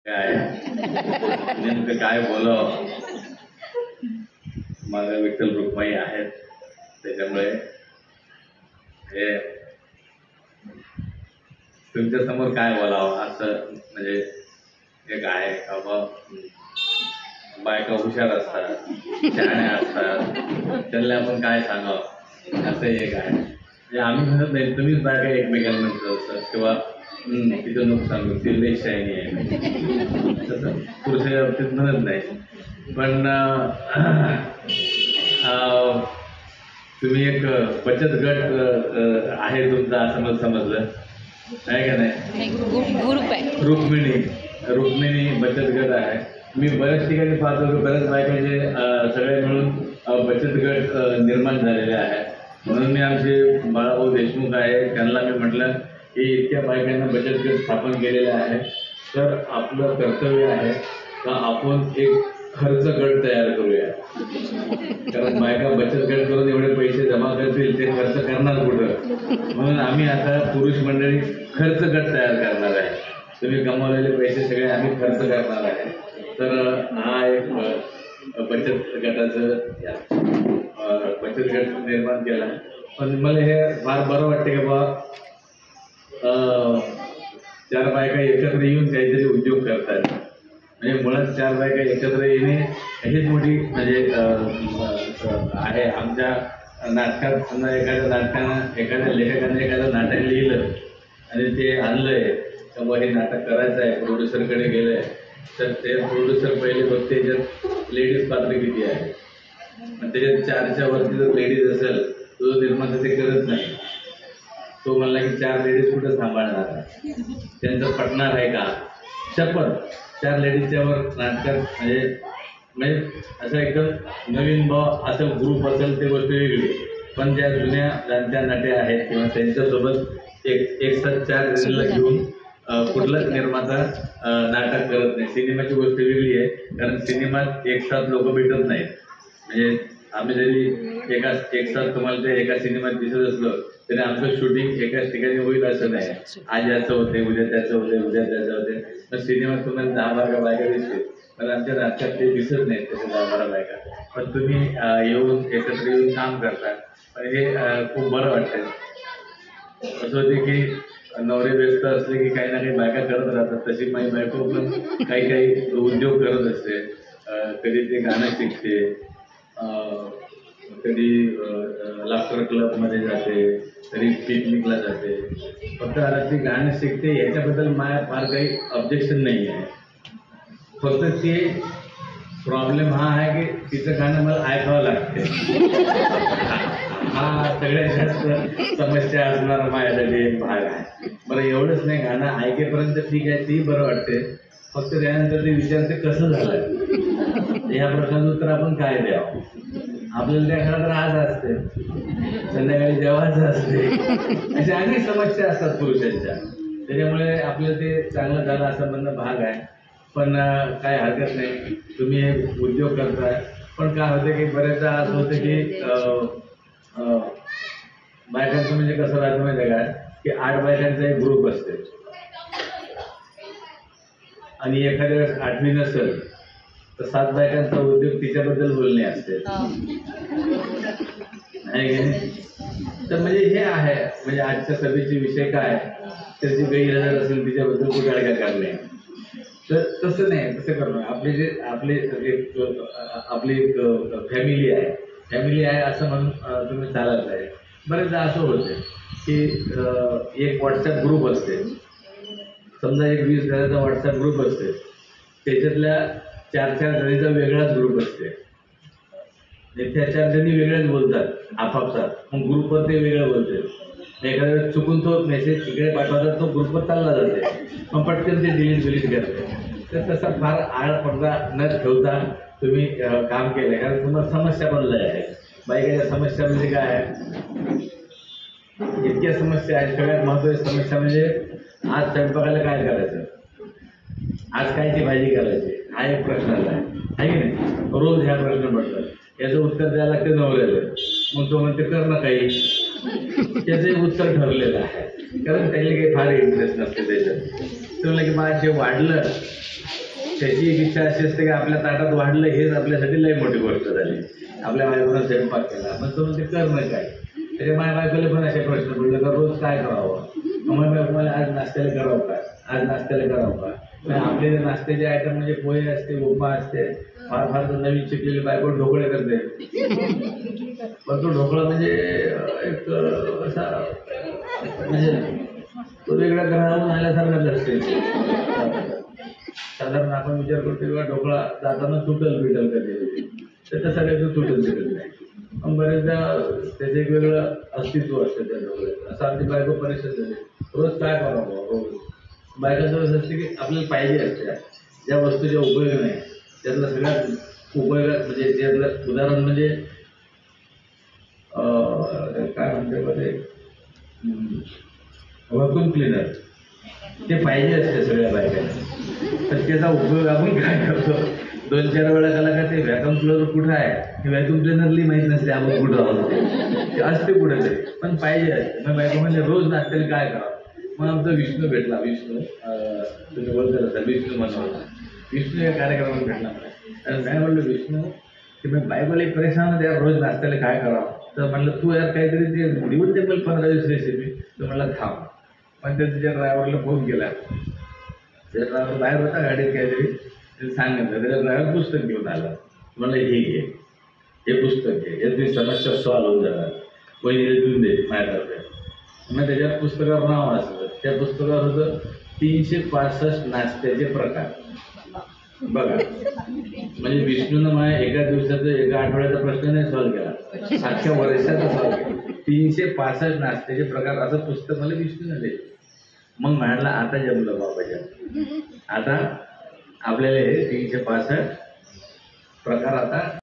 काय नेमकं काय बोलावं. माझं विठ्ठल रुक्माई आहेत, त्याच्यामुळे हे तुमच्या समोर काय बोलावं असं म्हणजे एक आहे का बा. बायका हुशार असतात, शहाण्या असतात, त्यांना आपण काय सांगावं असं एक आहे. म्हणजे आम्ही म्हणत नाही, तुम्हीच बायका एकमेकांना म्हणत असतात किंवा तिचं नुकसान ती लई शायनी आहे तसं पुरुषाच्या बाबतीत म्हणत नाही. पण तुम्ही एक बचत गट आहे तुमचा असं मला समजलं आहे का नाही. ग्रुप आहे रुक्मिणी बचत गट आहे. मी बऱ्याच ठिकाणी पाहतो की बऱ्याच बायकांचे सगळे मिळून बचत गट निर्माण झालेले आहे. म्हणून मी आमचे बाळाभाऊ देशमुख आहे, त्यांना मी म्हटलं की इतक्या बायकांना बचत गट स्थापन केलेले आहे, तर आपलं कर्तव्य आहे का आपण एक खर्च गट तयार करूया. कारण बायका बचत गट करून एवढे पैसे जमा करतील, ते खर्च करणार कुठं. म्हणून आम्ही आता पुरुष मंडळी खर्च गट तयार करणार आहे. तुम्ही कमावलेले पैसे सगळे आम्ही खर्च करणार आहे. तर हा एक बचत गटाचं बचत गट निर्माण केला. पण मला हे फार बरं वाटते की बा चार बायका एकत्र येऊन काहीतरी उद्योग करतात. म्हणजे मुळात चार बायका एकत्र येणे हीच मोठी म्हणजे आहे. आमच्या नाटकात समजा एखाद्या नाटकानं एखाद्या लेखकाने एखादं नाटक लिहिलं आणि ते आणलंय तर मग हे नाटक करायचं आहे, प्रोड्युसरकडे गेलंय, तर ते प्रोड्युसर पहिले बघते त्याच्यात लेडीज पात्र किती आहे. त्याच्यात 4च्या वरती जर लेडीज असेल तो निर्माता ते करत नाही. तो म्हणला की 4 लेडीज कुठं सांभाळणार, त्यांचं पटणार आहे का. शपथ 4 लेडीजच्या वर नाटकात म्हणजे असं एकदम नवीन भाव असं ग्रुप असेल ते गोष्ट वेगळी. पण ज्या जुन्या जाणत्या नट्या आहेत किंवा त्यांच्यासोबत एक साथ 4 लेडीजला घेऊन कुठलाच निर्माता नाटक करत नाही. सिनेमाची गोष्ट वेगळी आहे, कारण सिनेमात एक साथ लोक भेटत नाहीत. म्हणजे आम्ही जरी एक साथ तुम्हाला ते एका सिनेमात दिसत असलो तरी आमचं शूटिंग एकाच ठिकाणी होईल असं नाही. आज याचं होते, उद्या त्याचं होते, उद्या त्याचं होते. पण सिनेमात तुम्हाला 10-12 बायका दिसते, पण आमच्या नाटकात ते दिसत नाहीत तसे 10-12 बायका. पण तुम्ही येऊन एकत्र येऊन काम करता, पण हे खूप बरं वाटतं. असं होते की नवरे व्यस्त असले की काही ना काही बायका करत राहतात. तशी माझी बायको पण काही उद्योग करत असते. कधी ते गाणं शिकते, कधी लाफ्टर क्लबमध्ये जाते, कधी पिकनिकला जाते. फक्त आता ती गाणं शिकते याच्याबद्दल माझ्या फार काही ऑब्जेक्शन नाही आहे. फक्त ते प्रॉब्लेम हा आहे की तिचं गाणं मला ऐकावं लागते. हा सगळ्यात जास्त समस्या असणारा माझ्यासाठी एक भाग आहे. बरं एवढंच नाही, गाणं ऐकेपर्यंत ठीक आहे, ती बरं वाटते. फक्त त्यानंतर ते विचारते कसं झालं, या प्रश्नाचं उत्तर आपण काय द्यावं. आपल्याला त्या घरात राहायचं असते, संध्याकाळी जेवायचं असते, अशा अनेक समस्या असतात पुरुषांच्या. त्याच्यामुळे आपल्याला ते चांगलं झालं असं म्हणणं भाग आहे. पण काय हरकत नाही, तुम्ही हे उद्योग करताय. पण काय होतं की बऱ्याचदा असं होतं की बायकांचं म्हणजे कसं राहतं माहिती आहे का, की 8 बायकांचा एक ग्रुप असते आणि एखाद्या वेळेस 8वी नसेल तर 7 बायकांचा उद्योग तिच्याबद्दल बोलणे असते, नाही की. तर म्हणजे हे आहे, म्हणजे आजच्या सभेचे विषय काय, त्याची गैरहजर असेल तिच्याबद्दल कुटाळ्या करणे. तर तसं नाही, तसं करणं. आपली एक फॅमिली आहे असं म्हणून तुम्ही चालत आहे. बरेचदा असं होते की एक व्हॉट्सॲप ग्रुप असते, समजा एक 20 जणांचा व्हॉट्सॲप ग्रुप असते, त्याच्यातल्या 4-4 जणींचा वेगळाच ग्रुप असते. त्या 4 जणी वेगळ्याच बोलतात आपापसात, मग ग्रुपवर ते वेगळं बोलते. एखाद्या वेळेस चुकून तो मेसेज इकडे पाठवतात, तो ग्रुपवर चालला जाते, मग पटकन ते डिलीट करते. तर तसा फार आळपडदा न ठेवता तुम्ही काम केलं, कारण तुम्हाला समस्या पण लय आहे. बायकाच्या समस्या म्हणजे काय आहे, इतक्या समस्या आहेत. सगळ्यात महत्त्वाची समस्या म्हणजे आज स्वयंपाकाला काय करायचं, आज कायची भाजी करायची, हा एक प्रश्न आहे की नाही. रोज ह्या प्रश्न पडतात. याचं उत्तर द्यायला लागते नवऱ्याला, मग तो म्हणते कर ना काही. त्याचं एक उत्तर ठरलेलं आहे, कारण त्याला काही फार इंटरेस्ट नसते त्याच्यात. तर म्हणलं की मला जे वाढलं त्याची एक इच्छा अशी असते की आपल्या ताटात वाढलं हेच आपल्यासाठी लई मोठी गोष्ट झाली. आपल्या बायकोनं स्वयंपाक केला मग तो म्हणजे करणं काय. त्याच्या माझ्या बायकोला पण असे प्रश्न पडले का रोज काय करावं. मग मला आज नाश्त्याला करावं का, आज नाश्त्याला करावं का. आपले नाश्त्याचे आयटम म्हणजे पोहे असते, उपमा असते, फार फार तर नवीन शिकलेली बायको ढोकळे करते. पण तो ढोकळा म्हणजे एक असा म्हणजे तो वेगळ्या ग्रहावरून आल्यासारखाच असते. साधारण आपण विचार करतो किंवा ढोकळा जाताना तुटल बिटल कधी तर तसा काही तो तुटल बिटल नाही. पण बरेचदा त्याचं एक वेगळं अस्तित्व असतं त्या ढोकळ्याचं. असं आमची बायको परिस्थिती झाली. रोज काय करावं रोज बायकाचं असं असते की आपल्याला पाहिजे असते ज्या वस्तूच्या उपयोग नाही त्यातला सगळ्यात उपयोगात म्हणजे त्यातलं उदाहरण म्हणजे काय म्हणते मध्ये व्हॅक्यूम क्लिनर ते पाहिजे असते सगळ्या बायकांना. तर त्याचा उपयोग आपण काय करतो 2-4 वेळा त्याला का ते व्हॅक्यूम क्लिनर कुठं आहे हे व्हॅक्यूम क्लिनरली माहीत नसते आपण कुठं आहोत ते असते कुठे तरी पण पाहिजे असते. मग बायको म्हणजे रोज नाश्त्याला काय करावं. मग आमचा विष्णू भेटला. विष्णू तुम्ही बोलता असा विष्णू म्हणून विष्णू या कार्यक्रमात भेटला मला. आणि काय म्हणलं विष्णू की मी बायकोला एक परेशान द्या रोज नाश्त्याला काय करावं. तर म्हणलं तू यार काहीतरी ते निवडून दे मला 15-20 रेसिपी. तर म्हणलं थांब. पण त्या तुझ्या ड्रायव्हरला फोन केला. त्या ड्रायव्हर बाहेर होता गाडीत काहीतरी ते सांगितलं. त्याच्या ड्रायव्हर पुस्तक घेऊन आला. म्हणलं हे घे हे पुस्तक घे यात ती समस्या सॉल्व्ह होऊन जाणार. पहिले देऊन दे माझ्याकडे. मग त्याच्यात पुस्तकावर नाव असतं. त्या पुस्तकावर होतं 365 नाश्त्याचे प्रकार. बघा म्हणजे विष्णूनं माझ्या एका दिवसाचा एका आठवड्याचा प्रश्न नाही सॉल्व्ह केला, 7 वर्षाचा सॉल्व्ह केला. 365 नाश्त्याचे प्रकार असं पुस्तक मला विष्णूनं दिलं. मग म्हणाला आता जमलं बाबाच्या. आता आपल्याला हे 365 प्रकार आता